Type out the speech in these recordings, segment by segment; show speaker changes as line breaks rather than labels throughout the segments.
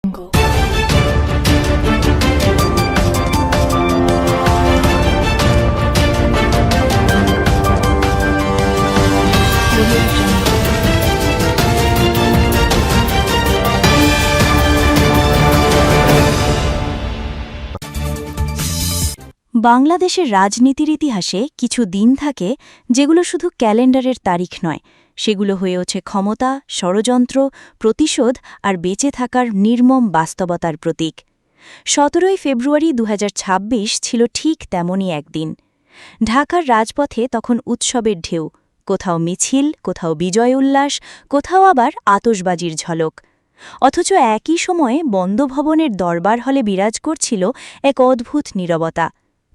jungle. Audio jungle.
বাংলাদেশের রাজনীতির ইতিহাসে কিছু দিন থাকে যেগুলো শুধু ক্যালেন্ডারের তারিখ নয়, সেগুলো হয়ে ওঠে ক্ষমতা, ষড়যন্ত্র, প্রতিশোধ আর বেঁচে থাকার নির্মম বাস্তবতার প্রতীক। ১৭ই ফেব্রুয়ারি ২০২৬ ছিল ঠিক তেমনই একদিন। ঢাকার রাজপথে তখন উৎসবের ঢেউ, কোথাও মিছিল, কোথাও বিজয় উল্লাস, কোথাও আবার আতশবাজির ঝলক। অথচ একই সময়ে বঙ্গভবনের দরবার হলে বিরাজ করছিল এক অদ্ভুত নীরবতা।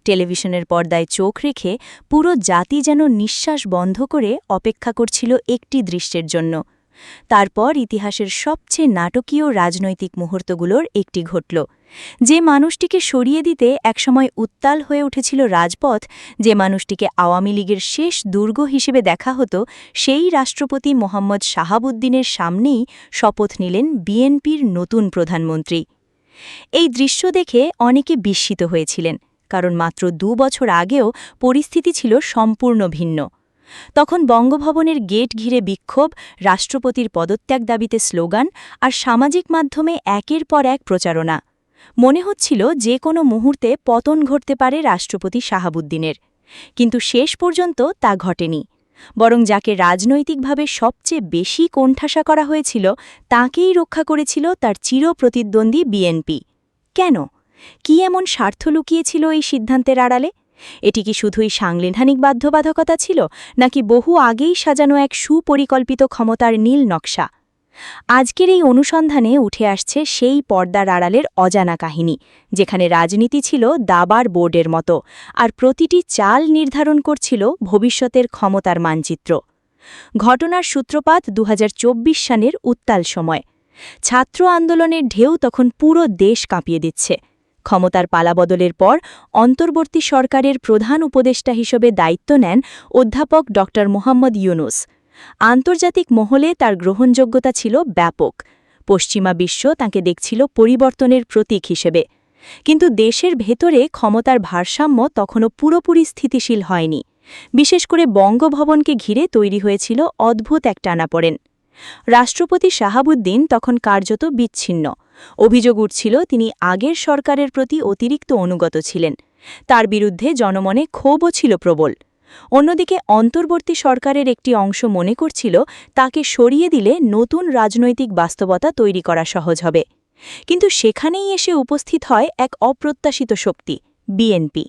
টেলিভিশনের পর্দায় চোখ রেখে পুরো জাতি যেন নিঃশ্বাস বন্ধ করে অপেক্ষা করছিল একটি দৃশ্যের জন্য। তারপর ইতিহাসের সবচেয়ে নাটকীয় রাজনৈতিক মুহূর্তগুলোর একটি ঘটল। যে মানুষটিকে সরিয়ে দিতে একসময় উত্তাল হয়ে উঠেছিল রাজপথ, যে মানুষটিকে আওয়ামী লীগের শেষ দুর্গ হিসেবে দেখা হতো, সেই রাষ্ট্রপতি মোহাম্মদ শাহাবুদ্দিনের সামনেই শপথ নিলেন বিএনপির নতুন প্রধানমন্ত্রী। এই দৃশ্য দেখে অনেকে বিস্মিত হয়েছিলেন, কারণ মাত্র ২ বছর আগেও পরিস্থিতি ছিল সম্পূর্ণ ভিন্ন। তখন বঙ্গভবনের গেট ঘিরে বিক্ষোভ, রাষ্ট্রপতির পদত্যাগ দাবিতে স্লোগান আর সামাজিক মাধ্যমে একের পর এক প্রচারণা। মনে হচ্ছিল যে কোনো মুহূর্তে পতন ঘটতে পারে রাষ্ট্রপতি শাহাবুদ্দিনের। কিন্তু শেষ পর্যন্ত তা ঘটেনি। বরং যাকে রাজনৈতিকভাবে সবচেয়ে বেশি কোণঠাসা করা হয়েছিল, তাকেই রক্ষা করেছিল তার চিরপ্রতিদ্বন্দ্বী বিএনপি। কেন? কি এমন স্বার্থ লুকিয়েছিল এই সিদ্ধান্তের আড়ালে? এটি কি শুধুই সাংবিধানিক বাধ্যবাধকতা ছিল, নাকি বহু আগেই সাজানো এক সুপরিকল্পিত ক্ষমতার নীল নকশা? আজকের এই অনুসন্ধানে উঠে আসছে সেই পর্দার আড়ালের অজানা কাহিনী, যেখানে রাজনীতি ছিল দাবার বোর্ডের মতো, আর প্রতিটি চাল নির্ধারণ করছিল ভবিষ্যতের ক্ষমতার মানচিত্র। ঘটনার সূত্রপাত ২০২৪ সালের উত্তাল সময়। ছাত্র আন্দোলনের ঢেউ তখন পুরো দেশ কাঁপিয়ে দিচ্ছে। ক্ষমতার পালাবদলের পর অন্তর্বর্তী সরকারের প্রধান উপদেষ্টা হিসেবে দায়িত্ব নেন অধ্যাপক ড. মোহাম্মদ ইউনূস। আন্তর্জাতিক মহলে তার গ্রহণযোগ্যতা ছিল ব্যাপক। পশ্চিমা বিশ্ব তাঁকে দেখছিল পরিবর্তনের প্রতীক হিসেবে। কিন্তু দেশের ভেতরে ক্ষমতার ভারসাম্য তখনও পুরোপুরি স্থিতিশীল হয়নি। বিশেষ করে বঙ্গভবনকে ঘিরে তৈরি হয়েছিল অদ্ভুত এক টানাপোড়েন। রাষ্ট্রপতি শাহাবুদ্দিন তখন কার্যত বিচ্ছিন্ন। অভিযোগ উঠছিল তিনি আগের সরকারের প্রতি অতিরিক্ত অনুগত ছিলেন। তার বিরুদ্ধে জনমনে ক্ষোভও ছিল প্রবল। অন্যদিকে অন্তর্বর্তী সরকারের একটি অংশ মনে করছিল তাকে সরিয়ে দিলে নতুন রাজনৈতিক বাস্তবতা তৈরি করা সহজ হবে। কিন্তু সেখানেই এসে উপস্থিত হয় এক অপ্রত্যাশিত শক্তি, বিএনপি।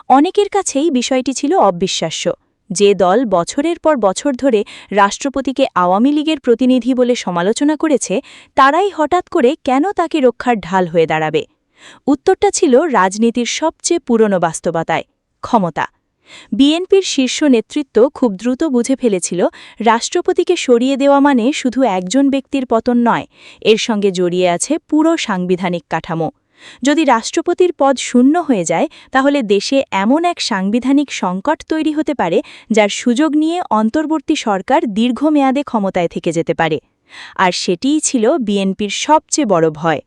অনেকের কাছেই বিষয়টি ছিল অবিশ্বাস্য। যে দল বছরের পর বছর ধরে রাষ্ট্রপতিকে আওয়ামী লীগের প্রতিনিধি বলে সমালোচনা করেছে, তারাই হঠাৎ করে কেন তাকে রক্ষার ঢাল হয়ে দাঁড়াবে? উত্তরটা ছিল রাজনীতির সবচেয়ে পুরনো বাস্তবতায়, ক্ষমতা। বিএনপির শীর্ষ নেতৃত্ব খুব দ্রুত বুঝে ফেলেছিল, রাষ্ট্রপতিকে সরিয়ে দেওয়া মানে শুধু একজন ব্যক্তির পতন নয়, এর সঙ্গে জড়িয়ে আছে পুরো সাংবিধানিক কাঠামো। যদি রাষ্ট্রপতির পদ শূন্য হয়ে যায়, তাহলে দেশে এমন এক সাংবিধানিক সংকট তৈরি হতে পারে যার সুযোগ নিয়ে অন্তর্বর্তী সরকার দীর্ঘমেয়াদে ক্ষমতায় থেকে যেতে পারে। আর সেটিই ছিল বিএনপির সবচেয়ে বড় ভয়।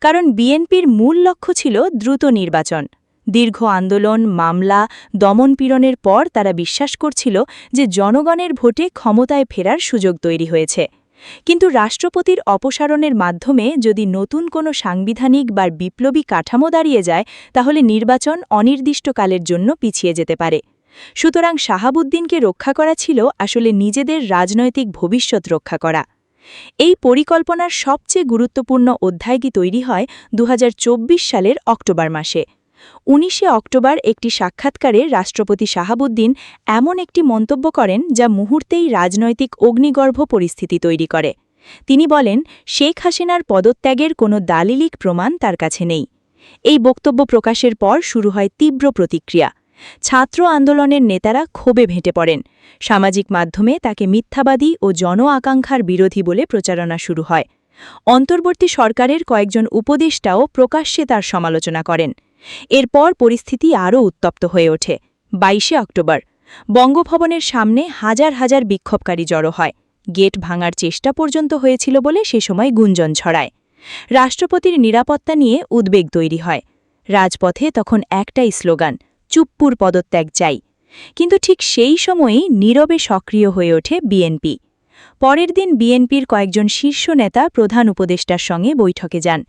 কারণ বিএনপির মূল লক্ষ্য ছিল দ্রুত নির্বাচন। দীর্ঘ আন্দোলন, মামলা, দমনপীড়নের পর তারা বিশ্বাস করছিল যে জনগণের ভোটে ক্ষমতায় ফেরার সুযোগ তৈরি হয়েছে। কিন্তু রাষ্ট্রপতির অপসারণের মাধ্যমে যদি নতুন কোনো সাংবিধানিক বা বিপ্লবী কাঠামো দাঁড়িয়ে যায়, তাহলে নির্বাচন অনির্দিষ্টকালের জন্য পিছিয়ে যেতে পারে। সুতরাং শাহাবুদ্দিনকে রক্ষা করা ছিল আসলে নিজেদের রাজনৈতিক ভবিষ্যৎ রক্ষা করা। এই পরিকল্পনার সবচেয়ে গুরুত্বপূর্ণ অধ্যায়টি তৈরি হয় ২০২৪ সালের অক্টোবর মাসে। ১৯ অক্টোবর একটি সাক্ষাৎকারে রাষ্ট্রপতি শাহাবুদ্দিন এমন একটি মন্তব্য করেন যা মুহূর্তেই রাজনৈতিক অগ্নিগর্ভ পরিস্থিতি তৈরি করে। তিনি বলেন, শেখ হাসিনার পদত্যাগের কোনো দালিলিক প্রমাণ তার কাছে নেই। এই বক্তব্য প্রকাশের পর শুরু হয় তীব্র প্রতিক্রিয়া। ছাত্র আন্দোলনের নেতারা ক্ষোভে ভেঁটে পড়েন। সামাজিক মাধ্যমে তাকে মিথ্যাবাদী ও জন আকাঙ্ক্ষার বিরোধী বলে প্রচারণা শুরু হয়। অন্তর্বর্তী সরকারের কয়েকজন উপদেষ্টাও প্রকাশ্যে তার সমালোচনা করেন। এরপর পরিস্থিতি আরও উত্তপ্ত হয়ে ওঠে। ২২ অক্টোবর বঙ্গভবনের সামনে হাজার হাজার বিক্ষোভকারী জড়ো হয়। গেট ভাঙার চেষ্টা পর্যন্ত হয়েছিল বলে সে সময় গুঞ্জন ছড়ায়। রাষ্ট্রপতির নিরাপত্তা নিয়ে উদ্বেগ তৈরি হয়। রাজপথে তখন একটাই স্লোগান, চুপ্পুর পদত্যাগ চাই। কিন্তু ঠিক সেই সময়েই নীরবে সক্রিয় হয়ে ওঠে বিএনপি। পরের দিন বিএনপির কয়েকজন শীর্ষ নেতা প্রধান উপদেষ্টার সঙ্গে বৈঠকে যান।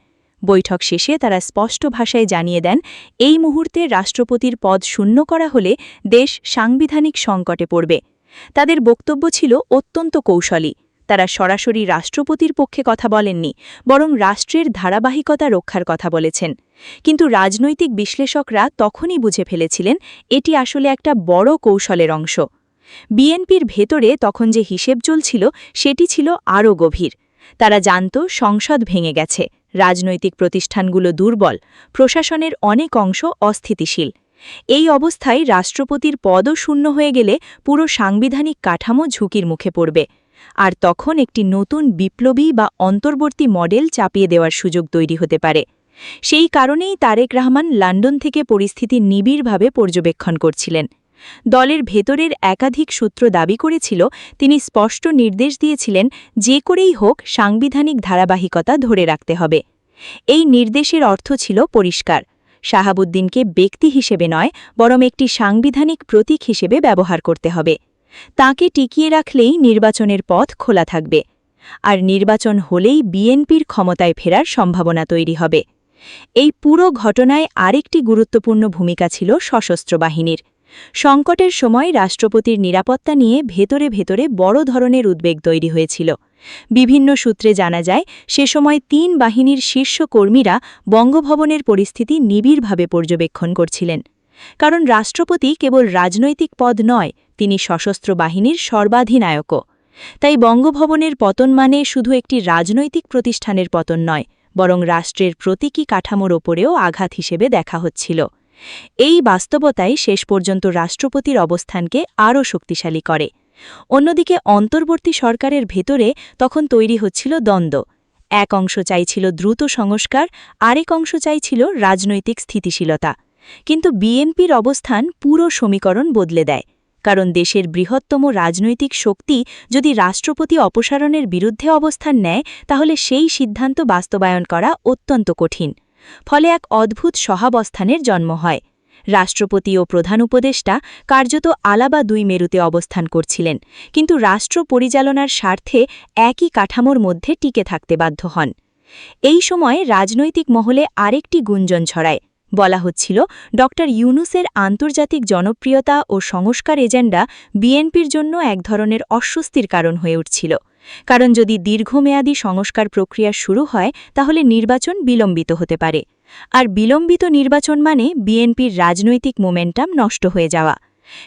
বৈঠক শেষে তারা স্পষ্ট ভাষায় জানিয়ে দেন, এই মুহূর্তে রাষ্ট্রপতির পদ শূন্য করা হলে দেশ সাংবিধানিক সংকটে পড়বে। তাদের বক্তব্য ছিল অত্যন্ত কৌশলী। তারা সরাসরি রাষ্ট্রপতির পক্ষে কথা বলেননি, বরং রাষ্ট্রের ধারাবাহিকতা রক্ষার কথা বলেছেন। কিন্তু রাজনৈতিক বিশ্লেষকরা তখনই বুঝে ফেলেছিলেন এটি আসলে একটা বড় কৌশলের অংশ। বিএনপির ভেতরে তখন যে হিসেব চলছিল সেটি ছিল আরও গভীর। তারা জানত সংসদ ভেঙে গেছে, রাজনৈতিক প্রতিষ্ঠানগুলো দুর্বল, প্রশাসনের অনেক অংশ অস্থিতিশীল। এই অবস্থায় রাষ্ট্রপতির পদও শূন্য হয়ে গেলে পুরো সাংবিধানিক কাঠামো ঝুঁকির মুখে পড়বে। আর তখন একটি নতুন বিপ্লবী বা অন্তর্বর্তী মডেল চাপিয়ে দেওয়ার সুযোগ তৈরি হতে পারে। সেই কারণেই তারেক রহমান লন্ডন থেকে পরিস্থিতি নিবিড়ভাবে পর্যবেক্ষণ করছিলেন। দলের ভেতরের একাধিক সূত্র দাবি করেছিল, তিনি স্পষ্ট নির্দেশ দিয়েছিলেন যে করেই হোক সাংবিধানিক ধারাবাহিকতা ধরে রাখতে হবে। এই নির্দেশের অর্থ ছিল পরিষ্কার, শাহাবুদ্দিনকে ব্যক্তি হিসেবে নয়, বরং একটি সাংবিধানিক প্রতীক হিসেবে ব্যবহার করতে হবে। তাকে টিকিয়ে রাখলেই নির্বাচনের পথ খোলা থাকবে। আর নির্বাচন হলেই বিএনপির ক্ষমতায় ফেরার সম্ভাবনা তৈরি হবে। এই পুরো ঘটনায় আরেকটি গুরুত্বপূর্ণ ভূমিকা ছিল সশস্ত্র বাহিনীর। সংকটের সময় রাষ্ট্রপতির নিরাপত্তা নিয়ে ভেতরে ভেতরে বড় ধরনের উদ্বেগ তৈরি হয়েছিল। বিভিন্ন সূত্রে জানা যায়, সে সময় ৩ বাহিনীর শীর্ষ কর্মীরা বঙ্গভবনের পরিস্থিতি নিবিড়ভাবে পর্যবেক্ষণ করছিলেন। কারণ রাষ্ট্রপতি কেবল রাজনৈতিক পদ নয়, তিনি সশস্ত্র বাহিনীর সর্বাধিনায়কও। তাই বঙ্গভবনের পতন মানে শুধু একটি রাজনৈতিক প্রতিষ্ঠানের পতন নয়, বরং রাষ্ট্রের প্রতীকী কাঠামোর ওপরেও আঘাত হিসেবে দেখা হচ্ছিল। এই বাস্তবতাই শেষ পর্যন্ত রাষ্ট্রপতির অবস্থানকে আরও শক্তিশালী করে। অন্যদিকে অন্তর্বর্তী সরকারের ভেতরে তখন তৈরি হচ্ছিল দ্বন্দ্ব। এক অংশ চাইছিল দ্রুত সংস্কার, আরেক অংশ চাইছিল রাজনৈতিক স্থিতিশীলতা। কিন্তু বিএনপির অবস্থান পুরো সমীকরণ বদলে দেয়। কারণ দেশের বৃহত্তম রাজনৈতিক শক্তি যদি রাষ্ট্রপতি অপসারণের বিরুদ্ধে অবস্থান নেয়, তাহলে সেই সিদ্ধান্ত বাস্তবায়ন করা অত্যন্ত কঠিন। ফলে এক অদ্ভুত সহাবস্থানের জন্ম হয়। রাষ্ট্রপতি ও প্রধান উপদেষ্টা কার্যত আলাদা দুই মেরুতে অবস্থান করছিলেন, কিন্তু রাষ্ট্র পরিচালনার স্বার্থে একই কাঠামোর মধ্যে টিকে থাকতে বাধ্য হন। এই সময় রাজনৈতিক মহলে আরেকটি গুঞ্জন ছড়ায়। বলা হচ্ছিল, ড ইউনূসের আন্তর্জাতিক জনপ্রিয়তা ও সংস্কার এজেন্ডা বিএনপির জন্য এক ধরনের অস্বস্তির কারণ হয়ে উঠছিল। কারণ যদি দীর্ঘমেয়াদী সংস্কার প্রক্রিয়া শুরু হয়, তাহলে নির্বাচন বিলম্বিত হতে পারে। আর বিলম্বিত নির্বাচন মানে বিএনপির রাজনৈতিক মোমেন্টাম নষ্ট হয়ে যাওয়া।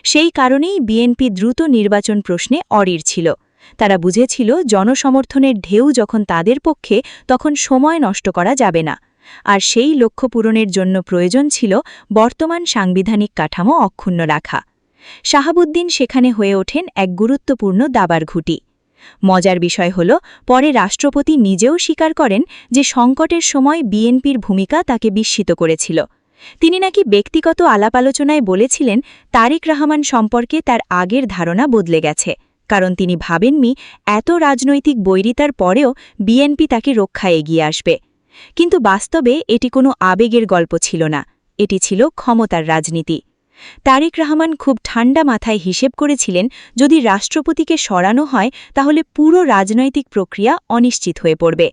সেই কারণেই বিএনপি দ্রুত নির্বাচন প্রশ্নে অড়ির ছিল। তারা বুঝেছিল, জনসমর্থনের ঢেউ যখন তাদের পক্ষে, তখন সময় নষ্ট করা যাবে না। আর সেই লক্ষ্য পূরণের জন্য প্রয়োজন ছিল বর্তমান সাংবিধানিক কাঠামো অক্ষুণ্ণ রাখা। শাহাবুদ্দিন সেখানে হয়ে ওঠেন এক গুরুত্বপূর্ণ দাবার ঘুঁটি। মজার বিষয় হল, পরে রাষ্ট্রপতি নিজেও স্বীকার করেন যে সংকটের সময় বিএনপির ভূমিকা তাকে বিস্মিত করেছিল। তিনি নাকি ব্যক্তিগত আলাপ আলোচনায় বলেছিলেন, তারেক রহমান সম্পর্কে তার আগের ধারণা বদলে গেছে, কারণ তিনি ভাবেননি এত রাজনৈতিক বৈরিতার পরেও বিএনপি তাকে রক্ষায় এগিয়ে আসবে। কিন্তু বাস্তবে এটি কোনো আবেগের গল্প ছিল না, এটি ছিল ক্ষমতার রাজনীতি। তারেক রহমান খুব ঠান্ডা মাথায় হিসেব করেছিলেন, যদি রাষ্ট্রপতিকে সরানো হয় তাহলে পুরো রাজনৈতিক প্রক্রিয়া অনিশ্চিত হয়ে পড়বে।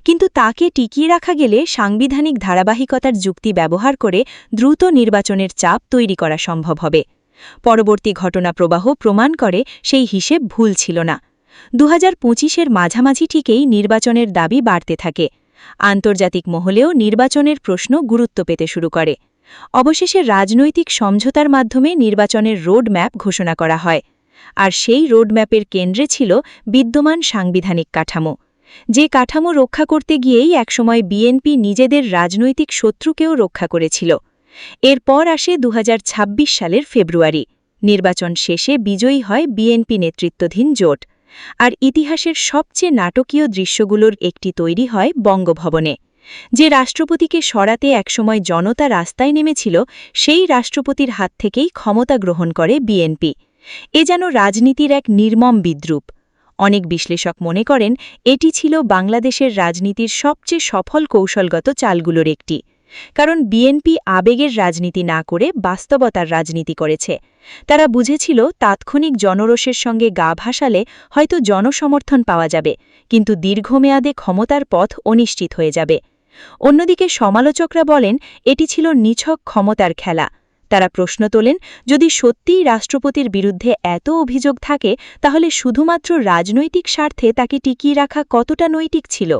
কিন্তু তাকে টিকিয়ে রাখা গেলে সাংবিধানিক ধারাবাহিকতার যুক্তি ব্যবহার করে দ্রুত নির্বাচনের চাপ তৈরি করা সম্ভব হবে। পরবর্তী ঘটনা প্রবাহ প্রমাণ করে সেই হিসেব ভুল ছিল না। 2025-এর মাঝামাঝি থেকেই নির্বাচনের দাবি বাড়তে থাকে। আন্তর্জাতিক মহলেও নির্বাচনের প্রশ্ন গুরুত্ব পেতে শুরু করে। অবশেষে রাজনৈতিক সমঝোতার মাধ্যমে নির্বাচনের রোডম্যাপ ঘোষণা করা হয়। আর সেই রোডম্যাপের কেন্দ্রে ছিল বিদ্যমান সাংবিধানিক কাঠামো। যে কাঠামো রক্ষা করতে গিয়েই একসময় বিএনপি নিজেদের রাজনৈতিক শত্রুকেও রক্ষা করেছিল। এরপর আসে 2026 সালের ফেব্রুয়ারি। নির্বাচন শেষে বিজয়ী হয় বিএনপি নেতৃত্বাধীন জোট। আর ইতিহাসের সবচেয়ে নাটকীয় দৃশ্যগুলোর একটি তৈরি হয় বঙ্গভবনে। যে রাষ্ট্রপতিকে সরাতে একসময় জনতা রাস্তায় নেমেছিল, সেই রাষ্ট্রপতির হাত থেকেই ক্ষমতা গ্রহণ করে বিএনপি। এ যেন রাজনীতির এক নির্মম বিদ্রূপ। অনেক বিশ্লেষক মনে করেন এটি ছিল বাংলাদেশের রাজনীতির সবচেয়ে সফল কৌশলগত চালগুলোর একটি। কারণ বিএনপি আবেগের রাজনীতি না করে বাস্তবতার রাজনীতি করেছে। তারা বুঝেছিল তাৎক্ষণিক জনরোষের সঙ্গে গা ভাসালে হয়তো জনসমর্থন পাওয়া যাবে, কিন্তু দীর্ঘমেয়াদে ক্ষমতার পথ অনিশ্চিত হয়ে যাবে। অন্যদিকে সমালোচকরা বলেন এটি ছিল নিছক ক্ষমতার খেলা। তারা প্রশ্ন তোলেন, যদি সত্যিই রাষ্ট্রপতির বিরুদ্ধে এত অভিযোগ থাকে তাহলে শুধুমাত্র রাজনৈতিক স্বার্থে তাকে টিকিয়ে রাখা কতটা নৈতিক ছিল?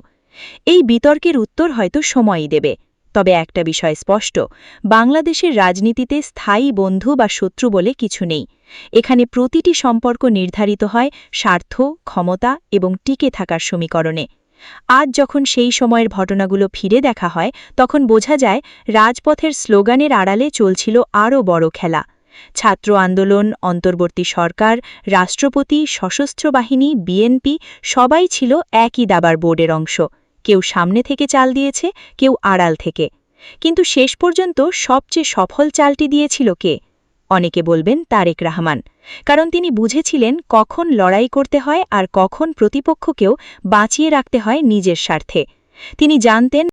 এই বিতর্কের উত্তর হয়তো সময়ই দেবে। তবে একটা বিষয় স্পষ্ট, বাংলাদেশের রাজনীতিতে স্থায়ী বন্ধু বা শত্রু বলে কিছু নেই। এখানে প্রতিটি সম্পর্ক নির্ধারিত হয় স্বার্থ, ক্ষমতা এবং টিকে থাকার সমীকরণে। আজ যখন সেই সময়ের ঘটনাগুলো ফিরে দেখা হয়, তখন বোঝা যায় রাজপথের স্লোগানের আড়ালে চলছিল আরও বড় খেলা। ছাত্র আন্দোলন, অন্তর্বর্তী সরকার, রাষ্ট্রপতি, সশস্ত্র বাহিনী, বিএনপি সবাই ছিল একই দাবার বোর্ডের অংশ। কেউ সামনে থেকে চাল দিয়েছে, কেউ আড়াল থেকে। কিন্তু শেষ পর্যন্ত সবচেয়ে সফল চালটি দিয়েছিল কে? অনেকে বলবেন তারেক রহমান। কারণ তিনি বুঝেছিলেন কখন লড়াই করতে হয় আর কখন প্রতিপক্ষকেও বাঁচিয়ে রাখতে হয় নিজের স্বার্থে। তিনি জানতেন